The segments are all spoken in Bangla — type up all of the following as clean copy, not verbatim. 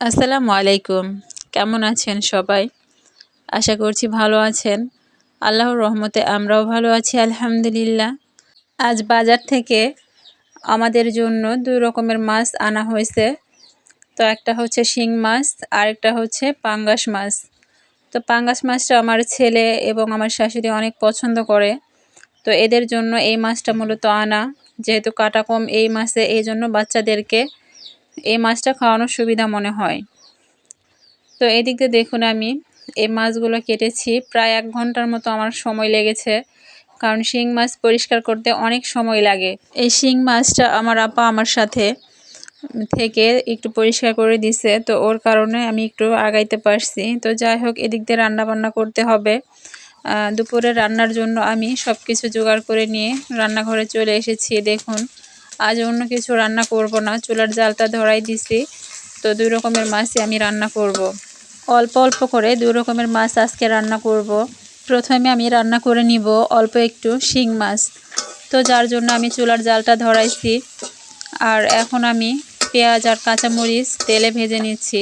আসসালামু আলাইকুম। কেমন আছেন সবাই? আশা করছি ভালো আছেন। আল্লাহর রহমতে আমরাও ভালো আছি আলহামদুলিল্লাহ। আজ বাজার থেকে আমাদের জন্য ২ রকমের মাছ আনা হয়েছে। তো একটা হচ্ছে শিং মাছ, আরেকটা হচ্ছে পাঙ্গাস মাছ। তো পাঙ্গাস মাছটা আমার ছেলে এবং আমার শাশুড়ি অনেক পছন্দ করে। তো এদের জন্য এই মাছটা মূলত আনা। যেহেতু কাটা কম এই মাছে, এইজন্য বাচ্চাদেরকে এই মাছটা খাওয়ানোর সুবিধা মনে হয়। তো এদিক দিয়ে দেখুন আমি এই মাছগুলো কেটেছি। প্রায় ১ ঘন্টার মতো আমার সময় লেগেছে। কারণ শিং মাছ পরিষ্কার করতে অনেক সময় লাগে। এই শিং মাছটা আমার আপা আমার সাথে থেকে একটু পরিষ্কার করে দিছে। তো ওর কারণে আমি একটু আগাইতে পারছি। তো যাই হোক, এদিক দিয়ে রান্নাবান্না করতে হবে। দুপুরে রান্নার জন্য আমি সব কিছু জোগাড় করে নিয়ে রান্নাঘরে চলে এসেছি। দেখুন, আজ অন্য কিছু রান্না করব না, চুলার জালটা ধরাই দিছি। তো ২ রকমের মাছই আমি রান্না করব। অল্প অল্প করে ২ রকমের মাছ আজকে রান্না করব। প্রথমে আমি রান্না করে নিব অল্প একটু শিং মাছ। তো যার জন্য আমি চুলার জালটা ধরাইছি। আর এখন আমি পেঁয়াজ আর কাঁচামরিচ তেলে ভেজে নিচ্ছি।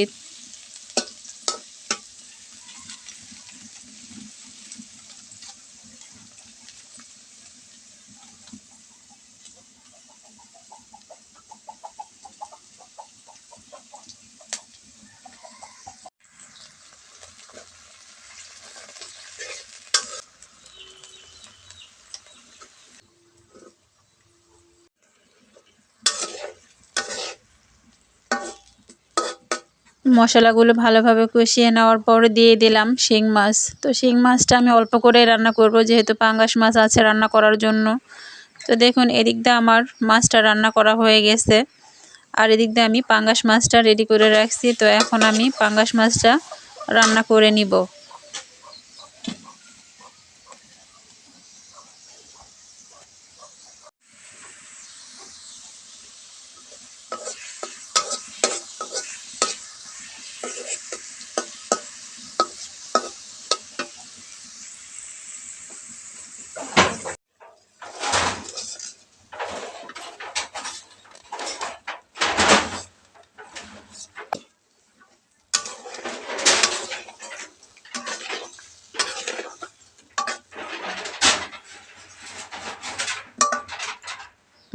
মশলাগুলো ভালোভাবে কষিয়ে নেওয়ার পরে দিয়ে দিলাম শিং মাছ। তো শিং মাছটা আমি অল্প করে রান্না করব, যেহেতু পাঙ্গাস মাছ আছে রান্না করার জন্য। তো দেখুন, এদিক দিয়ে আমার মাছটা রান্না করা হয়ে গেছে। আর এদিক দিয়ে আমি পাঙ্গাস মাছটা রেডি করে রাখছি। তো এখন আমি পাঙ্গাস মাছটা রান্না করে নিব।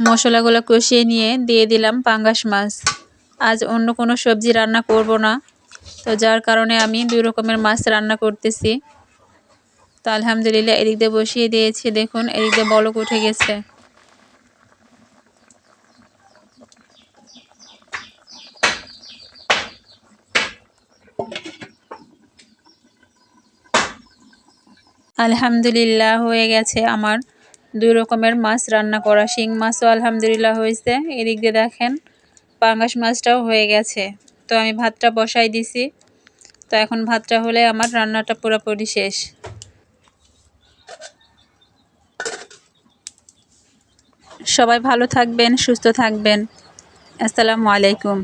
মশলাগুলো কষিয়ে নিয়ে দিয়ে দিলাম পাঙ্গাস মাছ। আজ অন্য কোনো সবজি রান্না করব না। তো যার কারণে আমি ২ রকমের মাছ রান্না করতেছি। তো আলহামদুলিল্লাহ এদিক দিয়ে বসিয়ে দিয়েছি। দেখুন, এদিক দিয়ে বলক উঠে গেছে। আলহামদুলিল্লাহ হয়ে গেছে আমার ২ রকমের মাছ রান্না করা। শিং মাছও আলহামদুলিল্লাহ হয়েছে। এদিক দিয়ে দেখেন পাঙ্গাস মাছটাও হয়ে গেছে। তো আমি ভাতটা বসাই দিছি। তো এখন ভাতটা হলে আমার রান্নাটা পুরোপুরি শেষ। সবাই ভালো থাকবেন, সুস্থ থাকবেন। আসসালামু আলাইকুম।